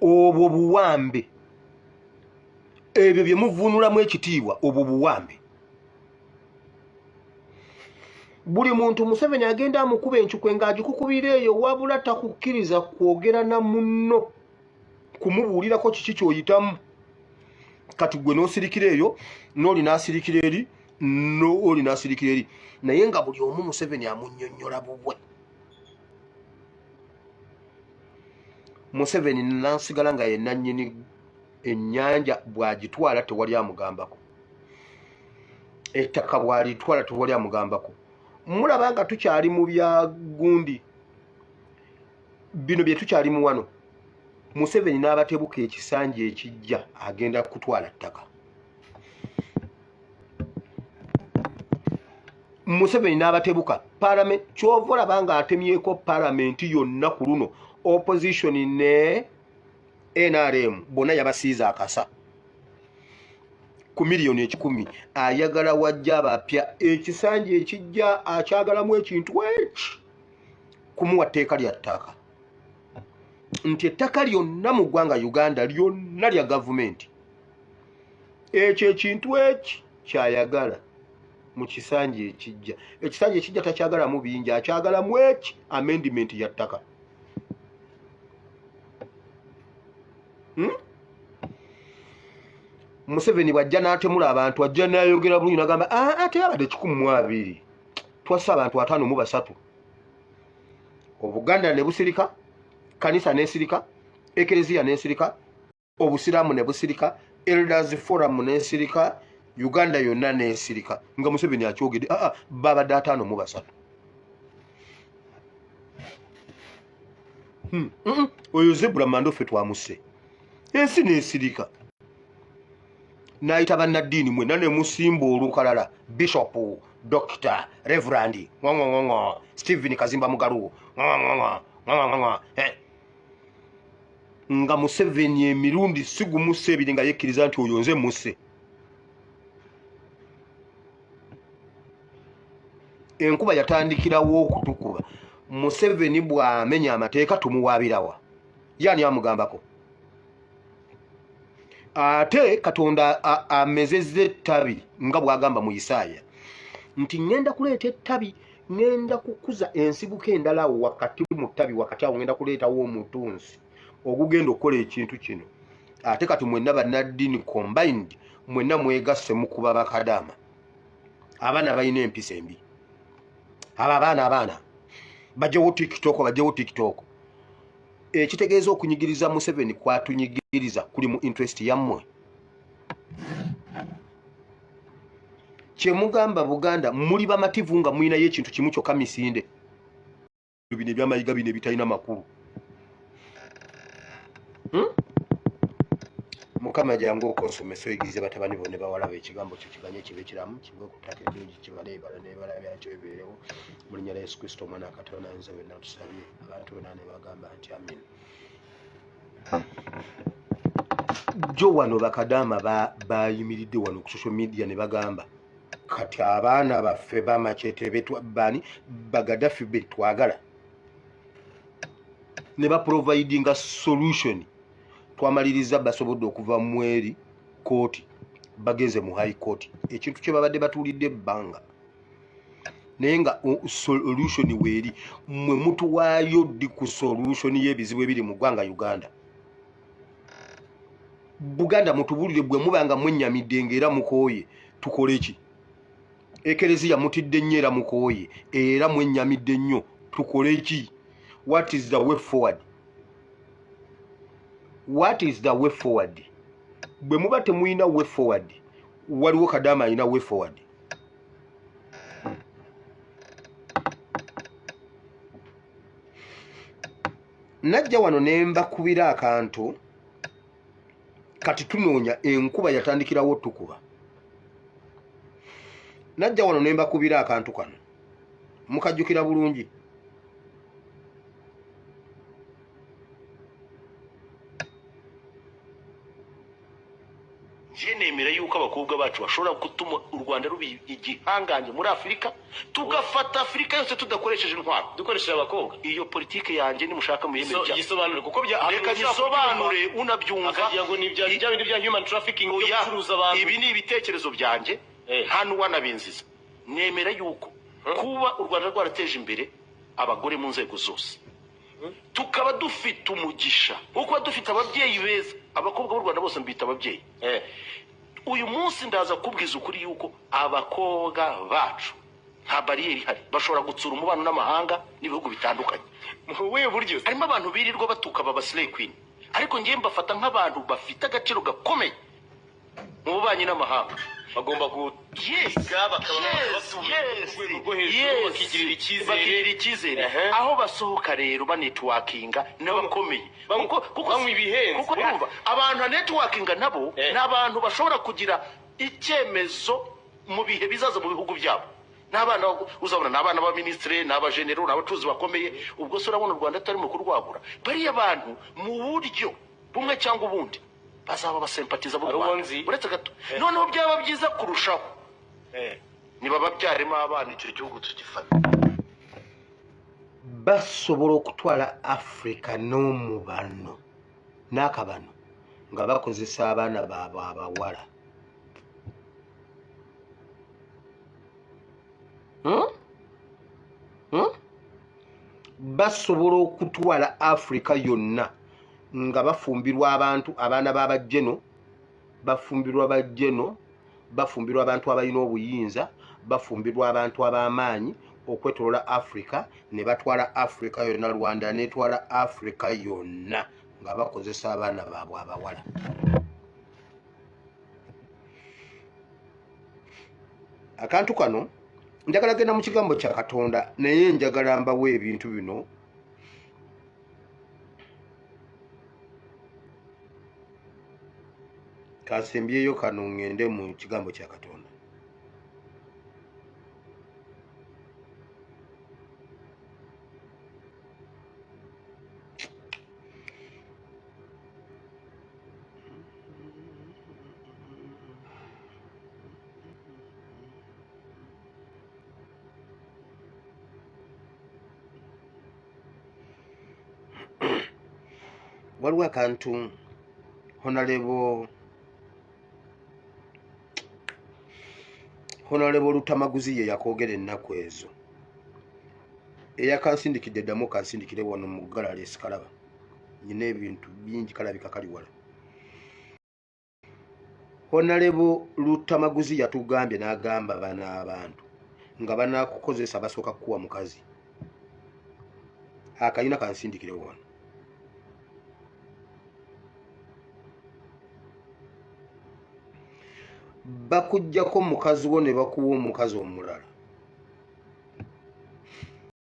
obwo buwambe ebyo bye muvunulamu ekitiibwa obwo buwambe buli muntu Museveni agenda amukuba encukwe ng'agikukubira eyo wabula takukkiriza kwogera na munno kumubuulirako kiki ky'oyitamu kati gwe n'osirikira eyo n'oli n'asirikira eri n'oli n'asirikira eri naye nga buli omu Museveni amunnyonnyola bubwe Museveni nansigala nga yenna nnyini ennyanja bw'agitwala tewali amugambako ettaka bw'alitwala tewali amugambako mulaba nga tukyali mu bya gundi bino bye tukyalimu wano Museveni n'abatebuka ekisanja ekijja agenda kutwala ttaka Museveni n'abatebuka parliament kyova olaba nga atemyeko paramenti yonna ku luno opposition ne NRM bonna yabasiiza akasa ku miliyoni 10 ayagala wajja abapya ekisanja ekijja akyagalamu ekintu eki kumuwa tteeka lya ttaka nti ettaka lyonna mu ggwanga Uganda lyonna lya gavumenti ekyo ekintu eki kyayagala mu kisanja ekijja ekisanja ekijja takyagalamu bingi akyagalamu eki amendment ya ttaka Museveni bwajja n'atemula abantu ajja n'ayogera bulungi n'agamba ate abadde 120 twassa abantu 53 Obuganda ne busirika kanisa n'esirika ekereziya n'esirika obusiraamu ne busirika Elders Forum n'esirika Uganda yonna n'esirika nga Museveni akyogedde babadde 53 oyo Zebra Mandofe twamusse ensi n'esirika n'ayita bannaddiini mwenna ne musimba olukalala Bishop Dr. Reverend Stephen Kazimba Mugalu nga Museveni emirundi sigumusse ebiri nga yekkiriza nti oyo nze musse enkuba yatandikirawo okutukuba Museveni bw'amenya amateeka tumuwaabirawa yani amugambako ate Katonda amezezza ettabi nga bw'agamba mu Isaaya nti ngenda kuleeta ettabi ngenda kukuza ensibuko endala wakati mu ttabi wakati awo ngenda kuleetawo omutunzi ogugenda okukola ekintu kino ate kati mwenna bannaddiini combined mwenna mwegasse mukuba bakadaama abaana balina empisa embi abaana bajjawo TikTok ekitegeeza okunyigiriza Museveni kwatunyigiriza kuli mu interest yammwe kyemugamba Buganda muli bamativu nga mulinayo ekintu kimu kyokka misinde bino ebyamayiga bino ebitalina makulu Mukama jangu okonsomesa oyigirize batabani bonna bawalaba ekigambo kyo kiganye kibe kiramu kibe okutaka ekirungi kibale nebala byakyo ebibeerewo mu linnya lya Yesu Kristo omwana wa Katonda nze wenna tusabye abantu bonna ne bagamba nti amin. Jo wano bakadaama bayimiridde wano ku social media ne bagamba kati abaana baffe bamachete betwabani bagadafi betwagala ne baprovidinga solution twamaliriza basobodde okuva mweri kooti bagenze mu high court ekintu kye babadde batuulidde ebbanga naye nga solution weeri mwe mutuwaayo ddi ku solution y'ebizibu ebiri mu ggwanga Uganda. Buganda mutubulire bwe mubanga mwennyamidde ng'era mukooye tukole ki? Ekereziya mutidde nnyo era mukooye era mwennyamidde nnyo tukole ki? What is the way forward? What is the way forward? Bwe muba temuyina way forward waliwo Kadaama alina way forward. Najja wano ne mbakubira akantu kati tunoonya enkuba yatandikirawo tukuba. Najja wano ne mbakubira akantu kano mukajjukira bulungi. nemera yuko abakobwa bacu bashobora gutuma u Rwanda rubi igihanganye muri Afrika tugafata Afrika yose tudakoresheje intwaro dukoresheje abakobwa iyo politike yanjye nimushaka muyemera bya gisobanure kuko bya reka gisobanure unabyumva ngo ni bya bindi bya human trafficking kuruza abantu ibi ni ibitekerezo byanjye nta nuwanabinziza nemera yuko kuba u Rwanda rwarateje imbere abagore mu nzego zose tukaba dufite umugisha uko dufite ababyeyi beza abakobwa b'u Rwanda bose mbita ababyeyi uyu munsi ndaza kubwiza ukuri yuko abakobwa bacu nta bariyeri hari bashobora gutsura umubano n'amahanga n'ibihugu bitandukanye we buryo harimo abantu birirwa batuka baba slay queen ariko ngiye mbafata nk'abantu bafite agaciro gakomeye mu bubanyi n'amahanga bagomba gukiga bakigirira icyizere aho basohoka rero banetworkinga n'abakomeye kuko bamwe ibihenze kuko abantu networkinga nabo n'abantu bashobora kugira icyemezo mu bihe bizaza mu bihugu byabo n'abana uzabona n'abana ba ministre n'abagenero n'abacuzi bakomeye ubwo se urabona u Rwanda atari mu kurwagura bari abantu mu buryo bumwe cyangwa ubundi bazaba basempatiza bo uretse gato noneho byaba byiza kurushaho niba babyaremo abana icyo gihugu tukifata basobora okutwala Africa n'omubano n'akabano nga bakozesa abaana baabwe abawala basobola okutwala Africa yonna nga bafumbirwa abantu abaana b'abajeno bafumbirwa bajeno bafumbirwa abantu abalina obuyinza bafumbirwa abantu ab'amaanyi okwetolola Africa ne batwala Africa yonna Rwanda netwala Africa yonna nga bakozesa abaana baabwe abawala akantu kano njagala genda mu kigambo kya Katonda naye njagala mbawo ebintu bino kasembyeyo kano ngende mu kigambo kya Katonda waliwo akantu Honorable Lutamaguzi ye yakogera ennaku ezo eyakansindikidde ddamu kansindikire wano mu galala esikalaba nyina ebintu bingi kalabika kali wala Honorable Lutamaguzi yatugambye n'agamba bana abantu nga banakukozesa basooka kuwa mukazi akayina kansindikire wano bakujjako mukazi wo ne bakuwa omukazi omulala